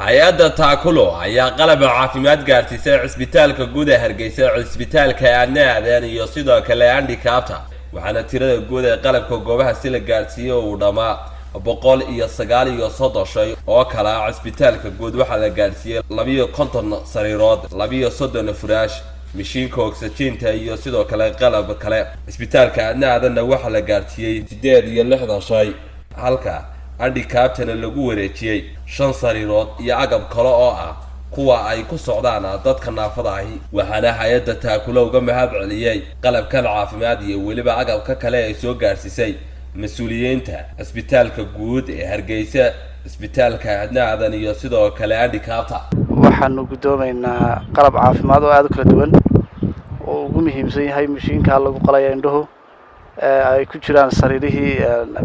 hay-adda taakulo ayaa qalab caafimaad gaarsiisay cisbitaalka guud ee Hargeysa, cisbitaalka Aadan iyo sidoo kale handicapta. waxaana tirada guud ee qalabka goobaha si la gaarsiiyay uu dhamaa 139 shay oo kala cisbitaalka guud waxaa la gaarsiiyay 250 sariirood, 230 furaash, mishiinka oxygen-ta iyo sidoo kale qalab kale. cisbitaalka Aadan waxaa la gaarsiiyay 68 shay, halka handicaptana lagu wareejiyay 5 sariirood iyo agab kale oo ah kuwa ay ku socdaan dadka naafada ahi. waxaana hay'adda taakulo uga mahad celiyay qalabkan caafimaad iyo weliba agabka kale ay soo gaarsiisay mas'uuliyiinta cisbitaalka guud ee Hargeysa, cisbitaalka Aadan iyo sidoo kale handicapta. waxaanu gudoomaynaa qalab caafimaad oo aad u kala duwan oo ugu muhiimsan yahay mashiinka lagu qalayo indhuhu ay ku jiraan sariirihii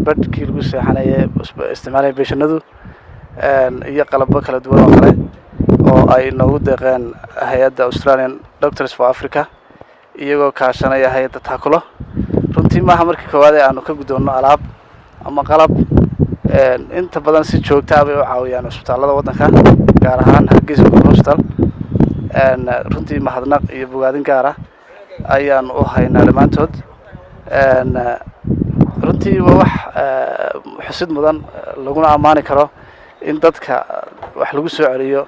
badkii lagu seexanayay isticmaalay beeshanadu iyo qalabba kala duwan oo kale oo ay noogu deeqeen hay'adda Australian Doctors for Africa iyagoo kaashanaya hay'adda taakulo. runtii maaha markii koowaad aanu ka gudoono alaab ama qalab inta badan si joogto ah bay u caawiyaan isbitaalada waddanka, gaar ahaan Hargeysa Hospital. runtii mahadnaq iyo bogaadin gaar ah ayaan u haynaa dhammaantood. runtii waa wax xusid mudan laguna ammaani karo in dadka wax lagu soo celiyo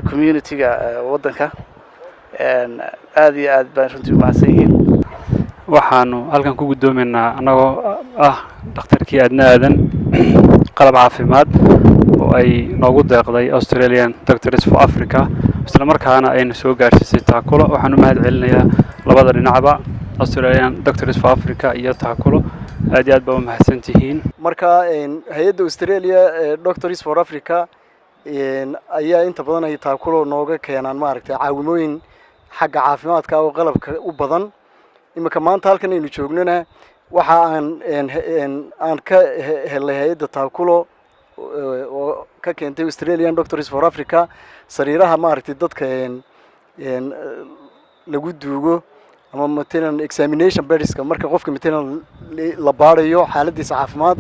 community-ga waddanka. aad iyo aad baan runtii u mahadsan yihiin. waxaanu halkan ku gudoomaynaa anagoo ah dhakhtarkii Aadan qalab caafimaad oo ay noogu deeqday Australian Doctors for Africa, isla markaana ayna soo gaarsiisay taakulo. waxaan u mahad celinayaa labada dhinacba, Australian Doctors for Africa iyo taakulo. aad iyo aad baa u mahadsantihiin. marka hay'adda Australia Doctors for Africa ayaa inta badan ay taakulo nooga keenaan maaragtay caawimooyin xagga caafimaadka oo qalabka u badan. imika maanta halkan aynu joognana waxa aan ka helay hay'adda taakulo oo ka keentay Australian Doctors for Africa sariiraha maaragtay dadka lagu duugo ama maternal examination bedska marka qofka maternal la baarayo xaaladiisa caafimaad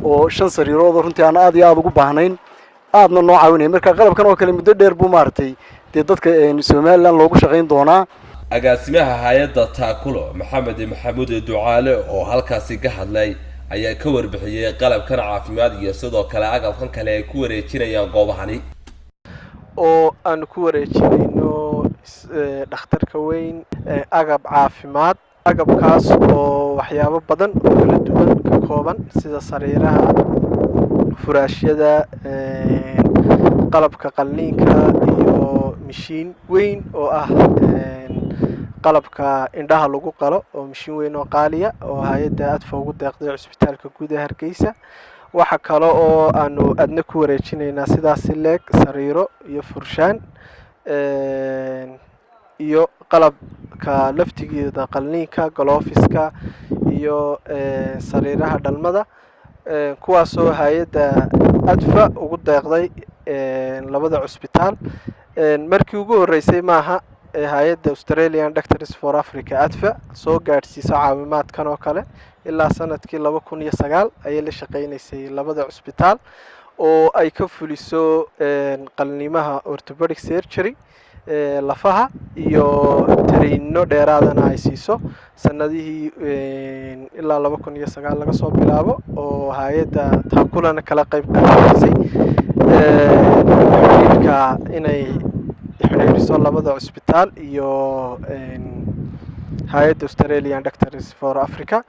oo 5 sariirood runtii aan aad iyo aad ugu baahnayn aadna noo caawinay. marka qalabkan oo kale muddo dheer buu maaragtay dadka Soomaaliland loogu shaqeyn doonaa. agaasimaha hay'adda taakulo Maxamed Ducaale oo halkaasi ka hadlay ayaa ka warbixiyay qalabkan caafimaad iyo sidoo kale agabkan kale ay ku wareejinayaan goobahani oo aan ku wareejinayno dhakhtarka weyn agab caafimaad. agabkaas oo waxyaabo badan oo kala duwan ka kooban sida sariiraha, furaashyada, qalabka qalliinka iyo mishiin weyn oo ah qalabka indhaha lagu qalo oo mishiin weyn oo qaaliya oo hay'adda ADFA ugu deeqday cisbitaalka guud ee Hargeysa. waxa kale oo aanu adna ku wareejinaynaa sidaas leeg sariiro iyo furshaan iyo qalabka laftigeeda qalliinka, galoofiska iyo sariiraha dhalmada, kuwaas oo hay'adda ADFA ugu deeqday labada cisbitaal. markii ugu horeysay maaha hay'adda Australian Doctors for Africa ADFA soo gaarsiiso caawimaadkan oo kale. ilaa sanadkii 2009 ayay la shaqeynaysay labada cisbitaal oo ay ka fuliso qalliimaha orthopedic surgery lafaha iyo tariino dheeraadana ay siiso sanadihii ilaa 2009 laga soo bilaabo oo hay'adda taakulana kala qayb qaadaysay inay xiriiriso labada cisbitaal iyo hay'adda Australian Doctors for Africa.